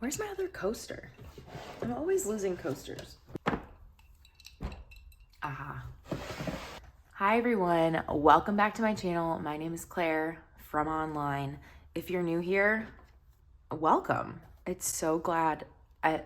Where's my other coaster? I'm always losing coasters. Aha. Hi everyone, welcome back to my channel. My name is Claire from online. If you're new here, welcome. I'm so glad to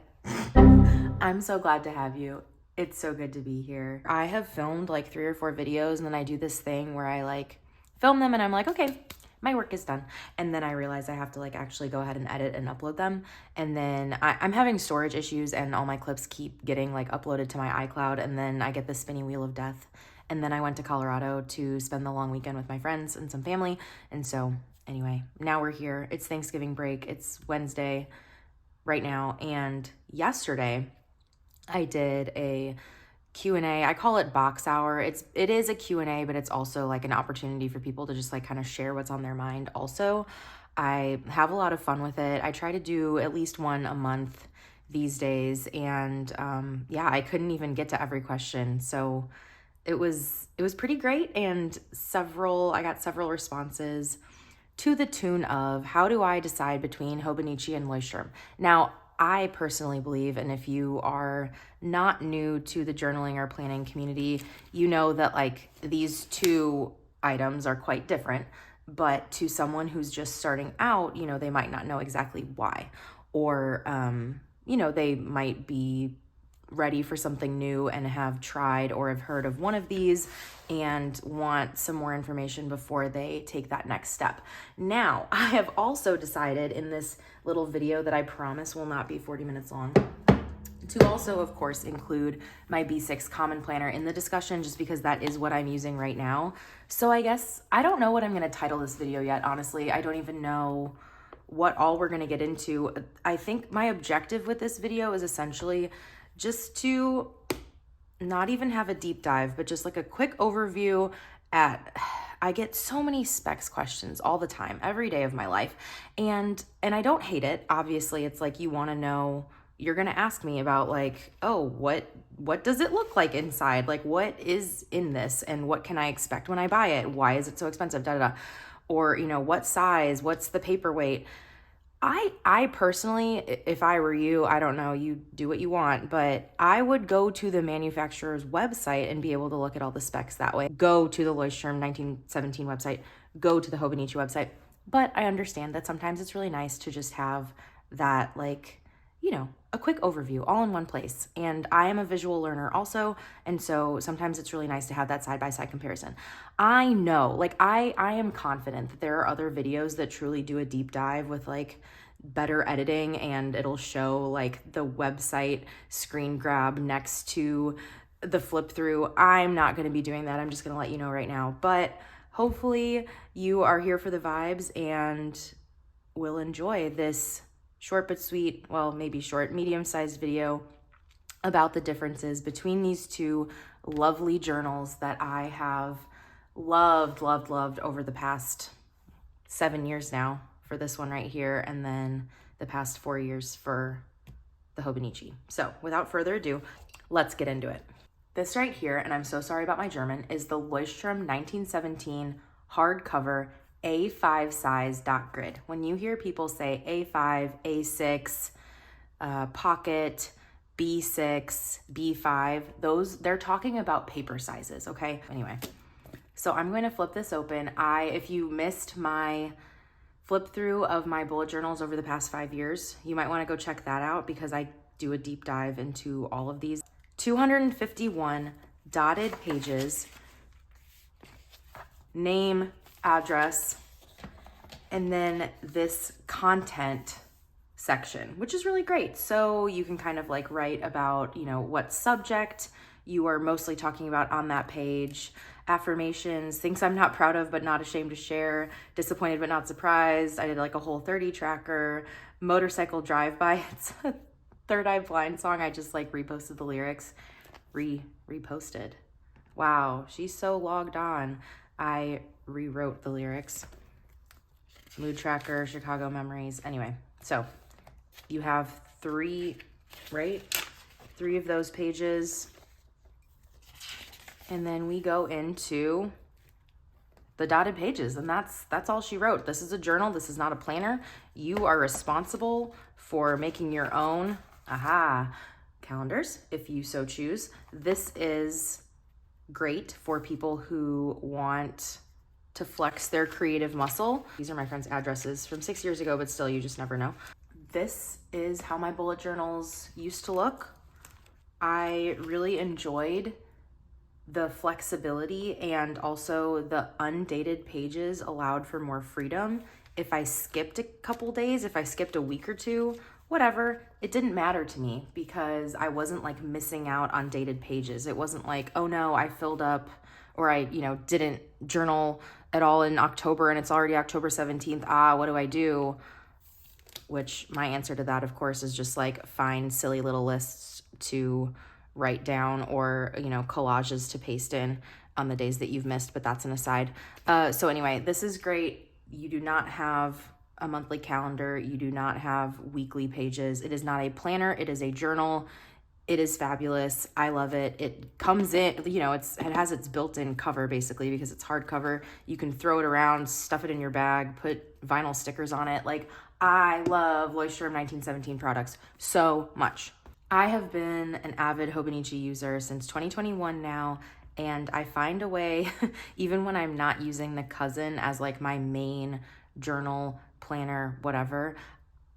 have you. It's so good to be here. I have filmed like 3 or 4 videos and then I do this thing where I like film them and I'm like, okay, my work is done. And then I realize I have to like actually go ahead and edit and upload them. And then I'm having storage issues and all my clips keep getting like uploaded to my iCloud, and then I get the spinning wheel of death. And then I went to Colorado to spend the long weekend with my friends and some family. And so anyway, now we're here. It's Thanksgiving break. It's Wednesday right now. And yesterday I did a Q&A. I call it box hour. It is a Q&A, but it's also like an opportunity for people to just like kind of share what's on their mind. Also, I have a lot of fun with it. I try to do at least one a month these days. And yeah, I couldn't even get to every question. So it was pretty great. And I got several responses to the tune of, how do I decide between Hobonichi and leuchtturm? Now, I personally believe, and if you are not new to the journaling or planning community, you know that like these two items are quite different. But to someone who's just starting out, you know, they might not know exactly why, or you know, they might be ready for something new and have tried or have heard of one of these and want some more information before they take that next step. Now, I have also decided in this little video that I promise will not be 40 minutes long to also, of course, include my B6 Common Planner in the discussion, just because that is what I'm using right now. So I guess, I don't know what I'm going to title this video yet, honestly. I don't even know what all we're going to get into. I think my objective with this video is essentially just to not even have a deep dive, but just like a quick overview I get so many specs questions all the time, every day of my life. And I don't hate it. Obviously, it's like you want to know, you're going to ask me about like, oh, what does it look like inside? Like, what is in this and what can I expect when I buy it? Why is it so expensive? Da, da, da. Or, you know, what size? What's the paperweight? I personally, if I were you, I don't know, you do what you want, but I would go to the manufacturer's website and be able to look at all the specs that way. Go to the leuchtturm 1917 website, go to the Hobonichi website. But I understand that sometimes it's really nice to just have that, like, you know, a quick overview all in one place. And I am a visual learner also, and so sometimes it's really nice to have that side-by-side comparison. I know, like, I am confident that there are other videos that truly do a deep dive with like better editing, and it'll show like the website screen grab next to the flip through. I'm not going to be doing that. I'm just going to let you know right now. But hopefully you are here for the vibes and will enjoy this short but sweet, well, maybe short, medium-sized video about the differences between these two lovely journals that I have loved over the past 7 years now for this one right here, and then the past 4 years for the Hobonichi. So without further ado, let's get into it. This right here, and I'm so sorry about my German, is the leuchtturm 1917 hardcover A5 size dot grid. When you hear people say A5, A6, pocket, B6, B5, they're talking about paper sizes, okay? Anyway, so I'm going to flip this open. If you missed my flip through of my bullet journals over the past 5 years, you might want to go check that out because I do a deep dive into all of these. 251 dotted pages, name, address, and then this content section, which is really great. So you can kind of like write about, you know, what subject you are mostly talking about on that page, affirmations, things I'm not proud of but not ashamed to share, disappointed but not surprised. I did like a Whole30 tracker, motorcycle drive-by. It's a Third Eye Blind song. I just like reposted the lyrics. Reposted. Wow, she's so logged on. I rewrote the lyrics. Mood tracker, Chicago memories. Anyway, so you have 3, right? 3 of those pages. And then we go into the dotted pages, and that's all she wrote. This is a journal. This is not a planner. You are responsible for making your own calendars if you so choose. This is great for people who want to flex their creative muscle. These are my friend's addresses from 6 years ago, but still, you just never know. This is how my bullet journals used to look. I really enjoyed the flexibility, and also the undated pages allowed for more freedom. If I skipped a couple days, if I skipped a week or two, whatever, it didn't matter to me because I wasn't like missing out on dated pages. It wasn't like, oh no, I filled up, or I, didn't journal at all in October and it's already October 17th. What do I do? Which my answer to that, of course, is just like find silly little lists to write down, or, collages to paste in on the days that you've missed, but that's an aside. So anyway, this is great. You do not have a monthly calendar. You do not have weekly pages. It is not a planner. It is a journal. It is fabulous. I love it. It comes in, it has its built-in cover basically because it's hardcover. You can throw it around, stuff it in your bag, put vinyl stickers on it. Like, I love leuchtturm 1917 products so much. I have been an avid Hobonichi user since 2021 now, and I find a way, even when I'm not using the cousin as like my main journal, planner, whatever,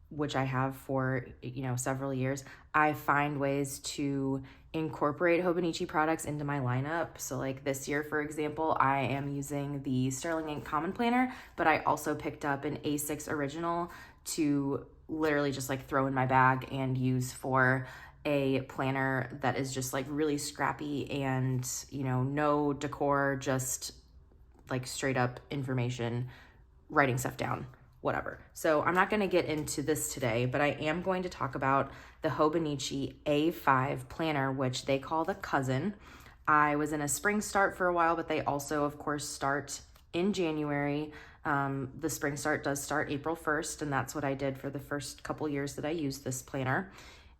which I have for, several years, I find ways to incorporate Hobonichi products into my lineup. So like this year, for example, I am using the Sterling Ink Common Planner, but I also picked up an A6 Original to literally just like throw in my bag and use for a planner that is just like really scrappy and, no decor, just like straight up information, writing stuff down, whatever. So I'm not going to get into this today, but I am going to talk about the Hobonichi A5 planner, which they call the cousin. I was in a spring start for a while, but they also, of course, start in January. The spring start does start April 1st, and that's what I did for the first couple years that I used this planner.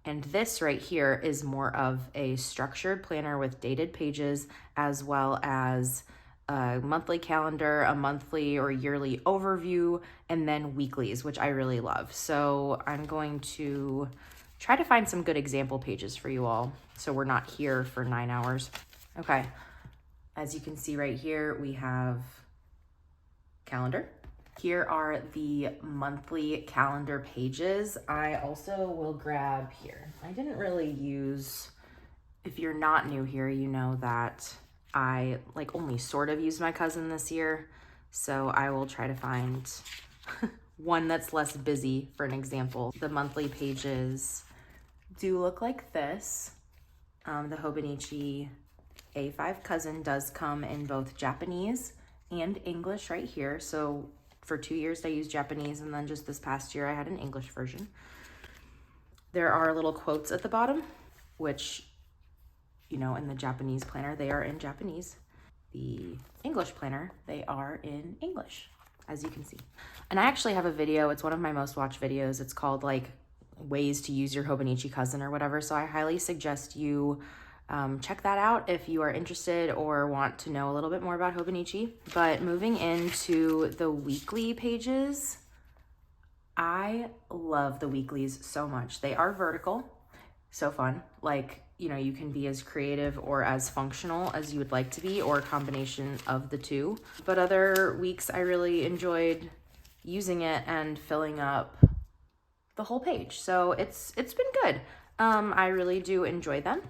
And this right here is more of a structured planner with dated pages, as well as a monthly calendar, a monthly or yearly overview, and then weeklies, which I really love. So I'm going to try to find some good example pages for you all, so we're not here for 9 hours. Okay, as you can see right here, we have calendar. Here are the monthly calendar pages. I also will grab here. I didn't really use, if you're not new here, you know that I like only sort of used my cousin this year. So I will try to find one that's less busy for an example. The monthly pages do look like this. The Hobonichi A5 cousin does come in both Japanese and English right here. So for 2 years I used Japanese, and then just this past year I had an English version. There are little quotes at the bottom, which, in the Japanese planner, they are in Japanese. The English planner, they are in English, as you can see. And I actually have a video, it's one of my most watched videos. It's called like ways to use your Hobonichi cousin or whatever. So I highly suggest you check that out if you are interested or want to know a little bit more about Hobonichi. But moving into the weekly pages, I love the weeklies so much. They are vertical, so fun. Like, you can be as creative or as functional as you would like to be, or a combination of the two. But other weeks I really enjoyed using it and filling up the whole page. So it's been good. I really do enjoy them.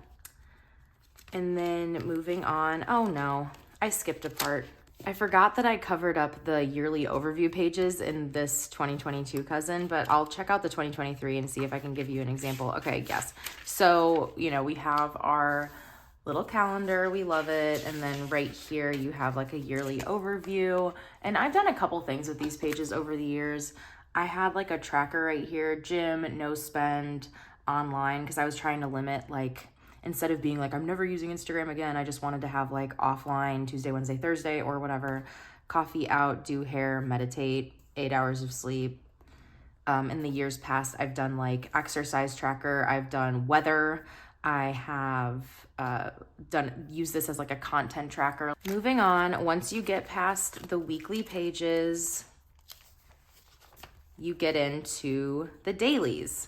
And then moving on, oh no, I skipped a part. I forgot that I covered up the yearly overview pages in this 2022 cousin, but I'll check out the 2023 and see if I can give you an example. Okay, yes. So, we have our little calendar, we love it. And then right here you have like a yearly overview. And I've done a couple things with these pages over the years. I had like a tracker right here, gym, no spend, online, because I was trying to limit like, instead of being like, I'm never using Instagram again, I just wanted to have like offline Tuesday, Wednesday, Thursday, or whatever, coffee out, do hair, meditate, 8 hours of sleep. In the years past, I've done like exercise tracker, I've done weather, I have used this as like a content tracker. Moving on, once you get past the weekly pages, you get into the dailies.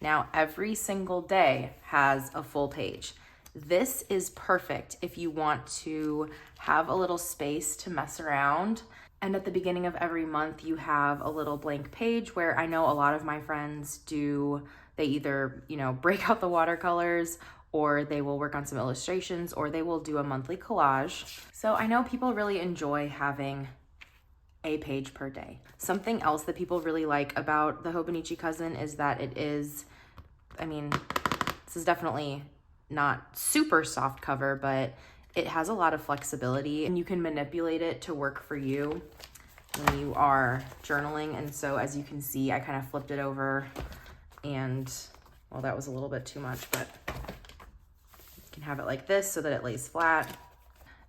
Now, every single day has a full page. This is perfect if you want to have a little space to mess around. And at the beginning of every month, you have a little blank page where I know a lot of my friends do, they either, break out the watercolors, or they will work on some illustrations, or they will do a monthly collage. So I know people really enjoy having a page per day. Something else that people really like about the Hobonichi Cousin is that it is, this is definitely not super soft cover, but it has a lot of flexibility and you can manipulate it to work for you when you are journaling. And so as you can see, I kind of flipped it over and, well, that was a little bit too much, but you can have it like this so that it lays flat.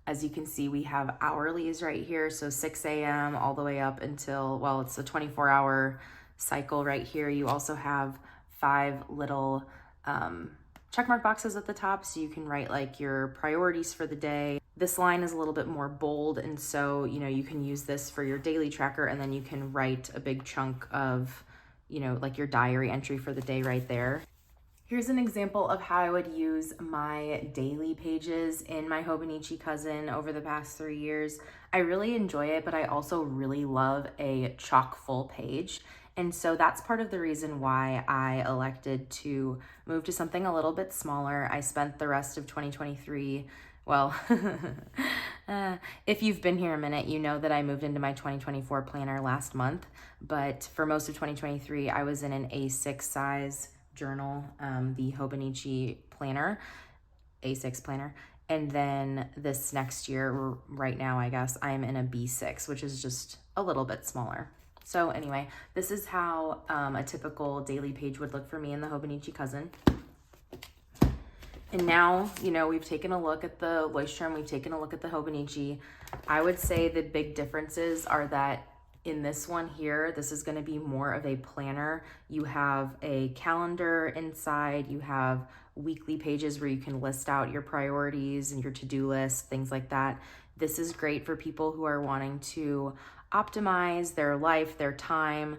As you can see, we have hourlies right here. So 6 a.m. all the way up until, well, it's a 24-hour cycle right here. You also have 5 little checkmark boxes at the top, so you can write like your priorities for the day. This line is a little bit more bold, and so, you can use this for your daily tracker, and then you can write a big chunk of, like your diary entry for the day right there. Here's an example of how I would use my daily pages in my Hobonichi Cousin over the past 3 years. I really enjoy it, but I also really love a chock full page. And so that's part of the reason why I elected to move to something a little bit smaller. I spent the rest of 2023, well, if you've been here a minute, you know that I moved into my 2024 planner last month. But for most of 2023, I was in an A6 size journal, the Hobonichi planner, A6 planner. And then this next year, right now, I guess, I'm in a B6, which is just a little bit smaller. So anyway, this is how a typical daily page would look for me in the Hobonichi Cousin. And now, we've taken a look at the leuchtturm, we've taken a look at the Hobonichi. I would say the big differences are that in this one here, this is going to be more of a planner. You have a calendar inside, you have weekly pages where you can list out your priorities and your to-do list, things like that. This is great for people who are wanting to optimize their life, their time,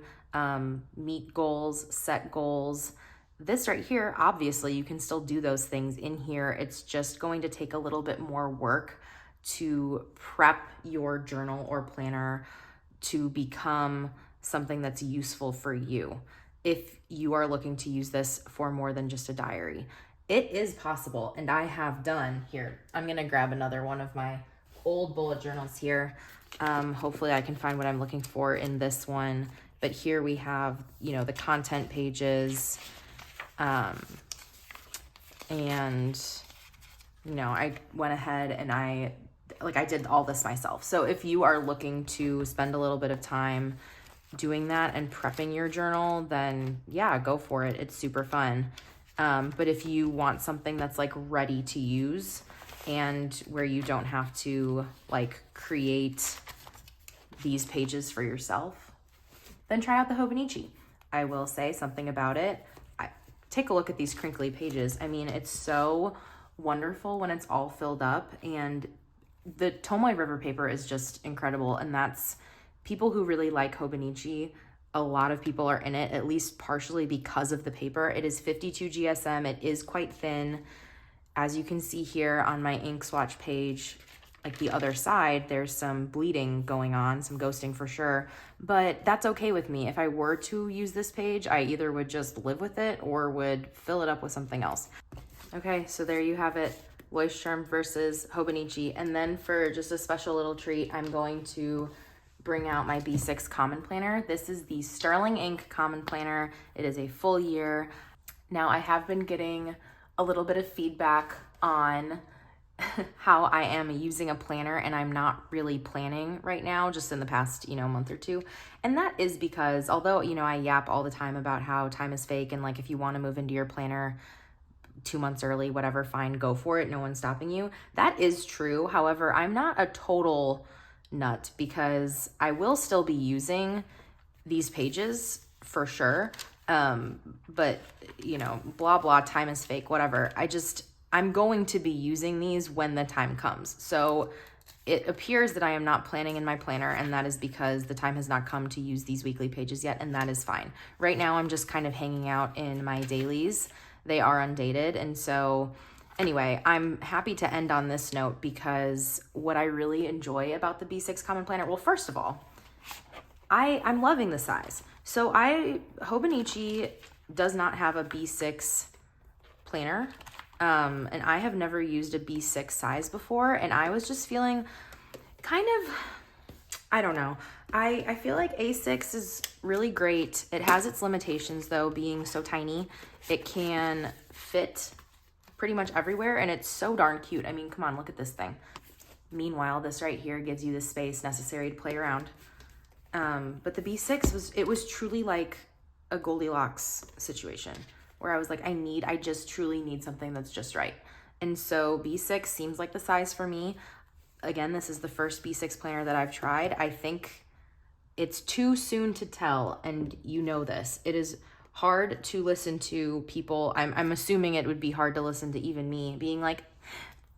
meet goals, set goals. This right here, obviously you can still do those things in here. It's just going to take a little bit more work to prep your journal or planner to become something that's useful for you if you are looking to use this for more than just a diary. It is possible, and I have done here. I'm gonna grab another one of my old bullet journals here. Hopefully I can find what I'm looking for in this one. But here we have, the content pages. And, I went ahead and I did all this myself. So if you are looking to spend a little bit of time doing that and prepping your journal, then yeah, go for it. It's super fun. But if you want something that's like ready to use and where you don't have to like create these pages for yourself, then try out the Hobonichi. I will say something about it. Take a look at these crinkly pages. It's so wonderful when it's all filled up, and the Tomoe River paper is just incredible. And that's people who really like Hobonichi. A lot of people are in it, at least partially because of the paper. It is 52 GSM. It is quite thin. As you can see here on my ink swatch page, like the other side, there's some bleeding going on, some ghosting for sure, but that's okay with me. If I were to use this page, I either would just live with it or would fill it up with something else. Okay, so there you have it, leuchtturm versus Hobonichi. And then for just a special little treat, I'm going to bring out my B6 Common Planner. This is the Sterling Ink Common Planner. It is a full year. Now I have been getting a little bit of feedback on how I am using a planner, and I'm not really planning right now, just in the past, month or two. And that is because although, I yap all the time about how time is fake and like if you want to move into your planner 2 months early, whatever, fine, go for it. No one's stopping you. That is true. However, I'm not a total nut because I will still be using these pages for sure. But you know, blah, blah, time is fake, whatever. I'm going to be using these when the time comes. So it appears that I am not planning in my planner, and that is because the time has not come to use these weekly pages yet, and that is fine. Right now, I'm just kind of hanging out in my dailies. They are undated, and so anyway, I'm happy to end on this note because what I really enjoy about the B6 Common Planner, well, first of all, I'm loving the size. So Hobonichi does not have a B6 planner. And I have never used a B6 size before, and I was just feeling kind of, I don't know. I feel like A6 is really great. It has its limitations though, being so tiny. It can fit pretty much everywhere, and it's so darn cute. I mean, come on, look at this thing. Meanwhile, this right here gives you the space necessary to play around. But the B6 was truly like a Goldilocks situation, where I was like, I just truly need something that's just right. And so B6 seems like the size for me. Again, this is the first B6 planner that I've tried. I think it's too soon to tell, and you know this. It is hard to listen to people. I'm assuming it would be hard to listen to even me being like,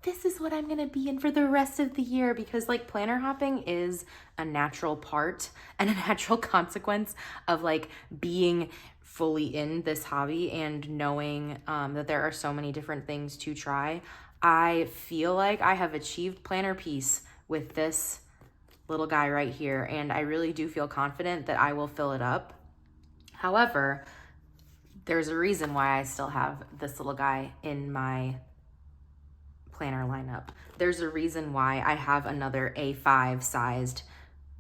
this is what I'm gonna be in for the rest of the year, because like planner hopping is a natural part and a natural consequence of like being fully in this hobby and knowing that there are so many different things to try. I feel like I have achieved planner peace with this little guy right here, and I really do feel confident that I will fill it up. However, there's a reason why I still have this little guy in my planner lineup. There's a reason why I have another A5 sized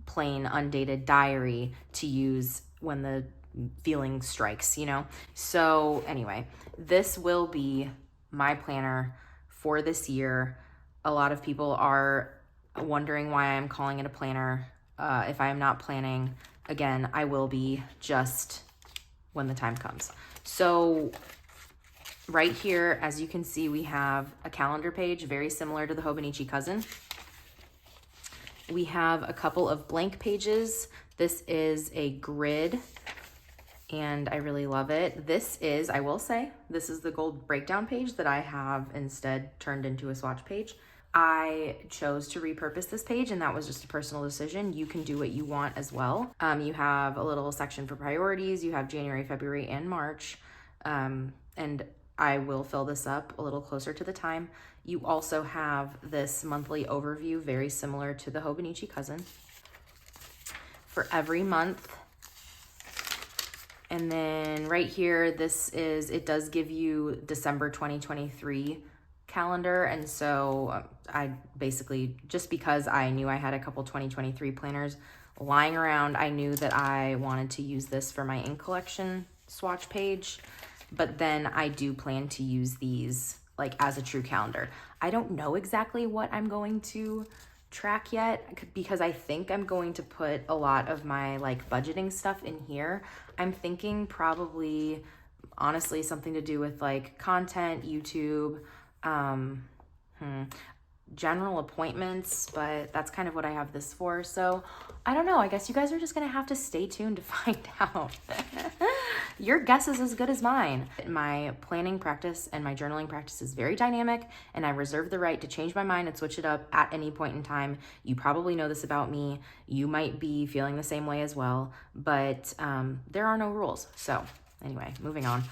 plain undated diary to use when the feeling strikes, you know? So anyway, this will be my planner for this year. A lot of people are wondering why I'm calling it a planner. If I am not planning, again, I will be, just when the time comes. So right here, as you can see, we have a calendar page, very similar to the Hobonichi cousin. We have a couple of blank pages. This is a grid, and I really love it. This is, I will say, this is the gold breakdown page that I have instead turned into a swatch page. I chose to repurpose this page, and that was just a personal decision. You can do what you want as well. You have a little section for priorities. You have January, February, and March. And I will fill this up a little closer to the time. You also have this monthly overview, very similar to the Hobonichi cousin, for every month. And then right here, it does give you December 2023 calendar. And so I basically, just because I knew I had a couple 2023 planners lying around, I knew that I wanted to use this for my ink collection swatch page. But then I do plan to use these like as a true calendar. I don't know exactly what I'm going to track yet, because I think I'm going to put a lot of my like budgeting stuff in here. I'm thinking probably, honestly, something to do with like content, YouTube, general appointments, but that's kind of what I have this for. So I don't know. I guess you guys are just gonna have to stay tuned to find out. Your guess is as good as mine. My planning practice and my journaling practice is very dynamic, and I reserve the right to change my mind and switch it up at any point in time. You probably know this about me. You might be feeling the same way as well, but there are no rules. So anyway, moving on.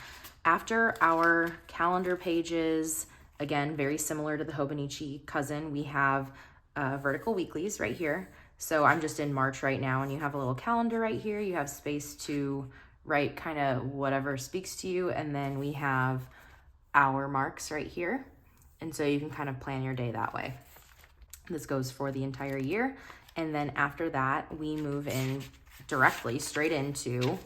After our calendar pages, again, very similar to the Hobonichi cousin, we have vertical weeklies right here. So I'm just in March right now, and you have a little calendar right here. You have space to write kind of whatever speaks to you. And then we have hour marks right here. And so you can kind of plan your day that way. This goes for the entire year. And then after that, we move in directly straight into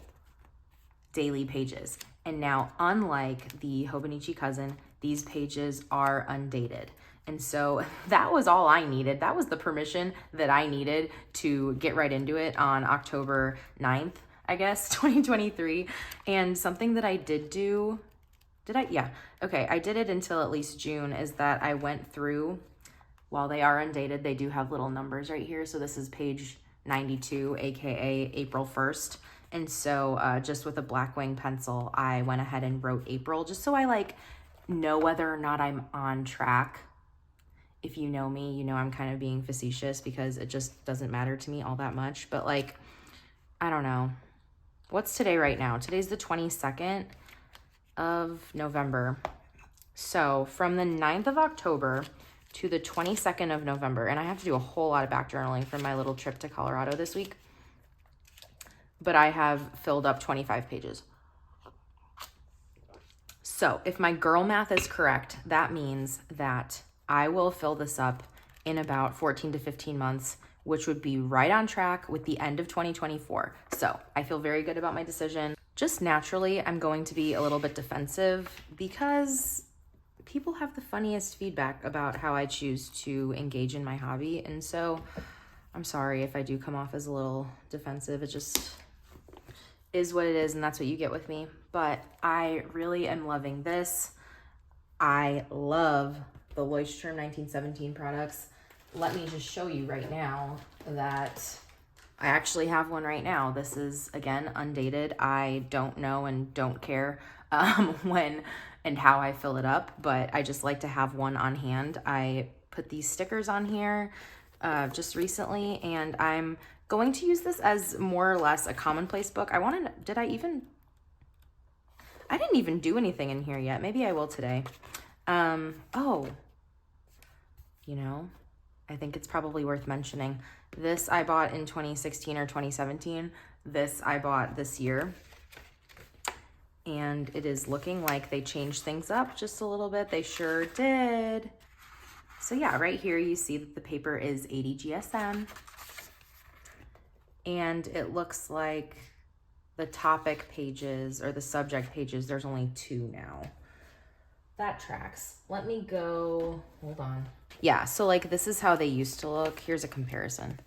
daily pages. And now, unlike the Hobonichi cousin, these pages are undated. And so that was all I needed. That was the permission that I needed to get right into it on October 9th, I guess, 2023. And something that I did do, yeah. Okay, I did it until at least June, is that I went through, while they are undated, they do have little numbers right here. So this is page 92, AKA April 1st. And so just with a black wing pencil, I went ahead and wrote April, just so I like know whether or not I'm on track. If you know me, you know I'm kind of being facetious because it just doesn't matter to me all that much. But like, I don't know. What's today right now? Today's the 22nd of November. So from the 9th of October to the 22nd of November, and I have to do a whole lot of back journaling from my little trip to Colorado this week, but I have filled up 25 pages. So if my girl math is correct, that means that I will fill this up in about 14 to 15 months, which would be right on track with the end of 2024. So I feel very good about my decision. Just naturally, I'm going to be a little bit defensive because people have the funniest feedback about how I choose to engage in my hobby. And so I'm sorry if I do come off as a little defensive. It just is what it is, and that's what you get with me. But I really am loving this. I love the Leuchtturm 1917 products. Let me just show you right now that I actually have one right now. This is, again, undated. I don't know and don't care when and how I fill it up, but I just like to have one on hand. I put these stickers on here just recently, and I'm going to use this as more or less a commonplace book. I didn't even do anything in here yet. Maybe I will today. I think it's probably worth mentioning. This I bought in 2016 or 2017. This I bought this year. And it is looking like they changed things up just a little bit. They sure did. So yeah, right here you see that the paper is 80 GSM. And it looks like the topic pages or the subject pages, there's only 2 now. That tracks. Let me go, hold on. Yeah, so like this is how they used to look. Here's a comparison.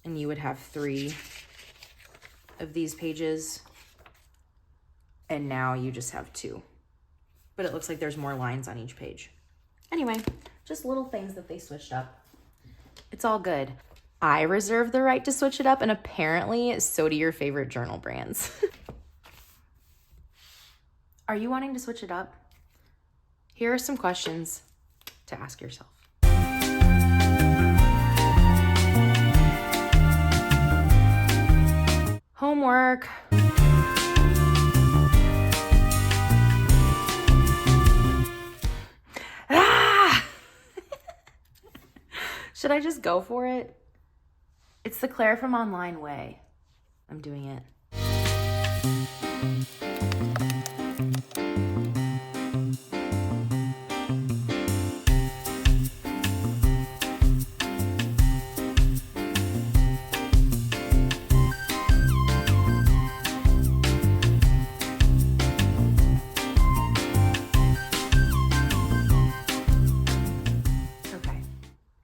And you would have 3 of these pages. And now you just have 2. But it looks like there's more lines on each page. Anyway, just little things that they switched up. It's all good. I reserve the right to switch it up, and apparently so do your favorite journal brands. Are you wanting to switch it up? Here are some questions to ask yourself. Homework. Should I just go for it? It's the Claire from Online way. I'm doing it.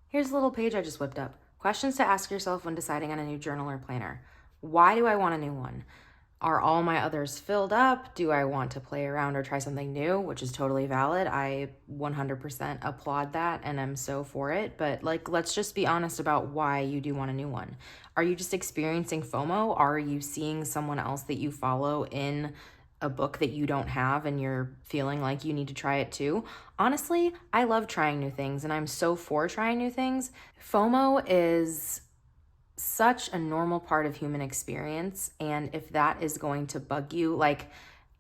Here's a little page I just whipped up. Questions to ask yourself when deciding on a new journal or planner. Why do I want a new one? Are all my others filled up? Do I want to play around or try something new? Which is totally valid. I 100% applaud that and I'm so for it. But like, let's just be honest about why you do want a new one. Are you just experiencing FOMO? Are you seeing someone else that you follow in a book that you don't have and you're feeling like you need to try it too? Honestly, I love trying new things and I'm so for trying new things. FOMO is such a normal part of human experience, and if that is going to bug you, like,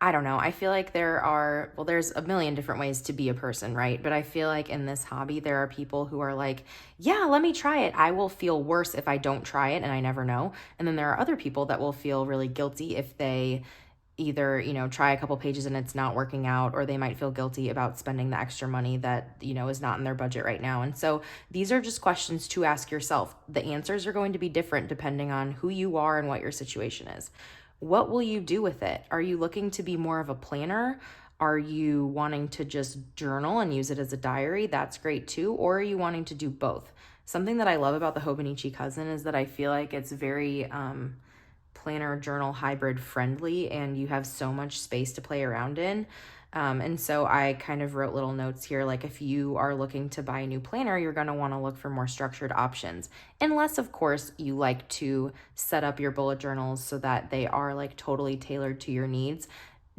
I don't know, I feel like there's a million different ways to be a person, right? But I feel like in this hobby, there are people who are like, yeah, let me try it. I will feel worse if I don't try it and I never know. And then there are other people that will feel really guilty if they either, try a couple pages and it's not working out, or they might feel guilty about spending the extra money that, is not in their budget right now. And so these are just questions to ask yourself. The answers are going to be different depending on who you are and what your situation is. What will you do with it? Are you looking to be more of a planner? Are you wanting to just journal and use it as a diary? That's great too. Or are you wanting to do both? Something that I love about the Hobonichi Cousin is that I feel like it's very, planner journal hybrid friendly, and you have so much space to play around in. And so I kind of wrote little notes here, like if you are looking to buy a new planner, you're going to want to look for more structured options. Unless, of course, you like to set up your bullet journals so that they are like totally tailored to your needs.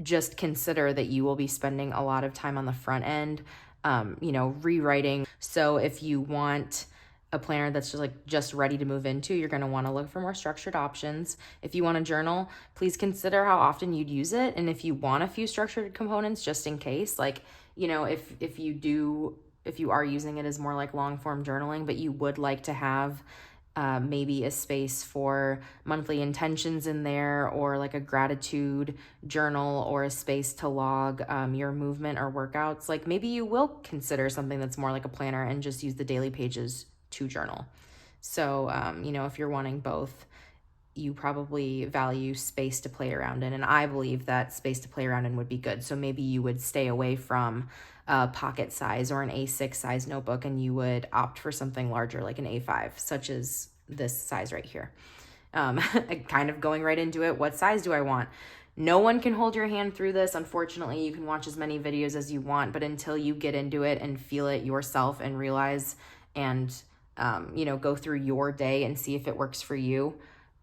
Just consider that you will be spending a lot of time on the front end, rewriting. So if you want a planner that's just ready to move into, you're going to want to look for more structured options. If you want a journal, please consider how often you'd use it. And if you want a few structured components, just in case, if you are using it as more like long form journaling, but you would like to have maybe a space for monthly intentions in there, or like a gratitude journal, or a space to log your movement or workouts, like maybe you will consider something that's more like a planner and just use the daily pages to journal. So, if you're wanting both, you probably value space to play around in. And I believe that space to play around in would be good. So maybe you would stay away from a pocket size or an A6 size notebook, and you would opt for something larger like an A5, such as this size right here. Kind of going right into it. What size do I want? No one can hold your hand through this. Unfortunately, you can watch as many videos as you want, but until you get into it and feel it yourself and realize and go through your day and see if it works for you,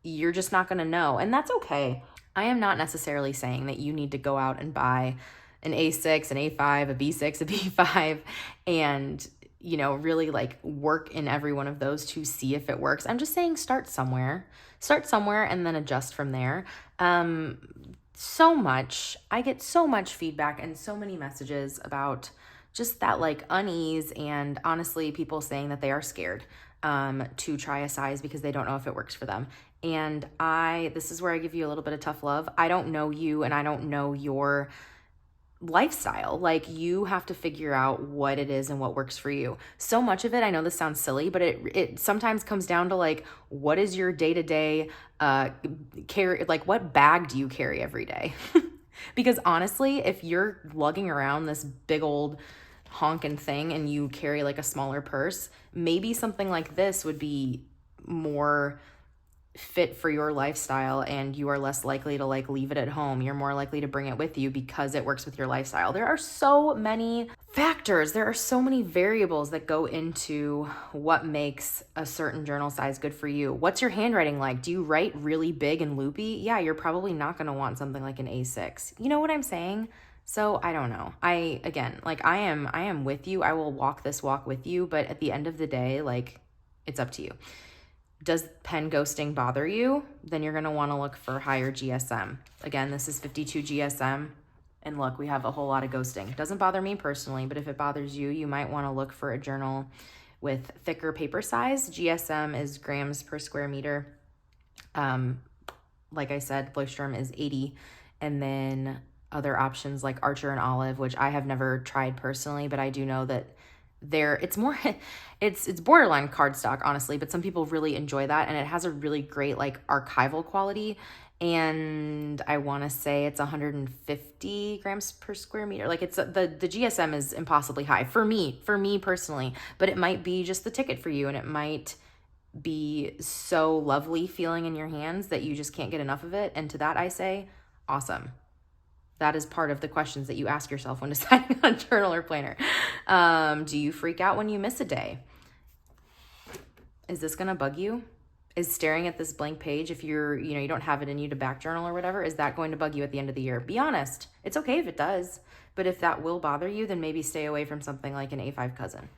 you're just not going to know. And that's okay. I am not necessarily saying that you need to go out and buy an A6, an A5, a B6, a B5, and, really like work in every one of those to see if it works. I'm just saying start somewhere and then adjust from there. I get so much feedback and so many messages about just that like unease, and honestly people saying that they are scared to try a size because they don't know if it works for them. And this is where I give you a little bit of tough love. I don't know you, and I don't know your lifestyle. Like, you have to figure out what it is and what works for you. So much of it, I know this sounds silly, but it sometimes comes down to like, what is your day-to-day carry, like what bag do you carry every day? Because honestly, if you're lugging around this big old honking thing and you carry like a smaller purse, maybe something like this would be more fit for your lifestyle, and you are less likely to like leave it at home. You're more likely to bring it with you because it works with your lifestyle. There are so many factors, there are so many variables that go into what makes a certain journal size good for you. What's your handwriting like? Do you write really big and loopy? Yeah, you're probably not going to want something like an A6. You know what I'm saying? So I don't know. I am with you. I will walk this walk with you, but at the end of the day, like, it's up to you. Does pen ghosting bother you? Then you're going to want to look for higher GSM. Again, this is 52 GSM. And look, we have a whole lot of ghosting. It doesn't bother me personally, but if it bothers you, you might want to look for a journal with thicker paper size. GSM is grams per square meter. Like I said, leuchtturm is 80. And then other options like Archer and Olive, which I have never tried personally, but I do know that it's borderline cardstock, honestly, but some people really enjoy that, and it has a really great like archival quality. And I want to say it's 150 grams per square meter. Like, it's the GSM is impossibly high for me personally, but it might be just the ticket for you, and it might be so lovely feeling in your hands that you just can't get enough of it. And to that I say, awesome. That is part of the questions that you ask yourself when deciding on journal or planner. Do you freak out when you miss a day? Is this going to bug you? Is staring at this blank page, if you don't have it in you to back journal or whatever, is that going to bug you at the end of the year? Be honest. It's okay if it does. But if that will bother you, then maybe stay away from something like an A5 cousin.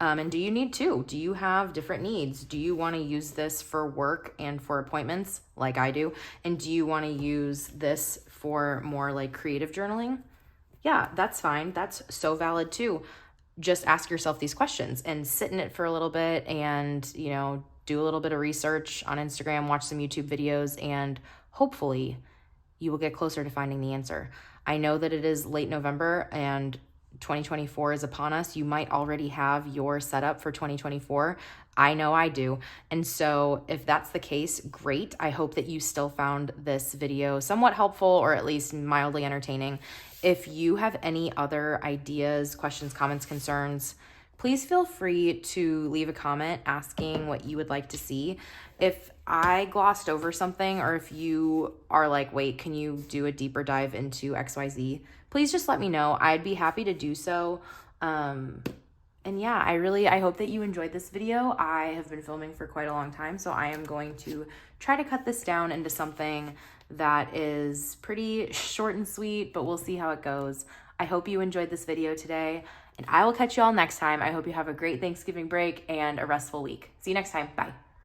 And do you need two? Do you have different needs? Do you want to use this for work and for appointments like I do? And do you want to use this for more like creative journaling? Yeah, that's fine. That's so valid too. Just ask yourself these questions and sit in it for a little bit, and, do a little bit of research on Instagram, watch some YouTube videos, and hopefully you will get closer to finding the answer. I know that it is late November and 2024 is upon us. You might already have your setup for 2024. I know I do. And so if that's the case, great. I hope that you still found this video somewhat helpful, or at least mildly entertaining. If you have any other ideas, questions, comments, concerns, please feel free to leave a comment asking what you would like to see. If I glossed over something, or if you are like, wait, can you do a deeper dive into XYZ? Please just let me know. I'd be happy to do so. And yeah, I hope that you enjoyed this video. I have been filming for quite a long time, so I am going to try to cut this down into something that is pretty short and sweet, but we'll see how it goes. I hope you enjoyed this video today, and I will catch you all next time. I hope you have a great Thanksgiving break and a restful week. See you next time. Bye.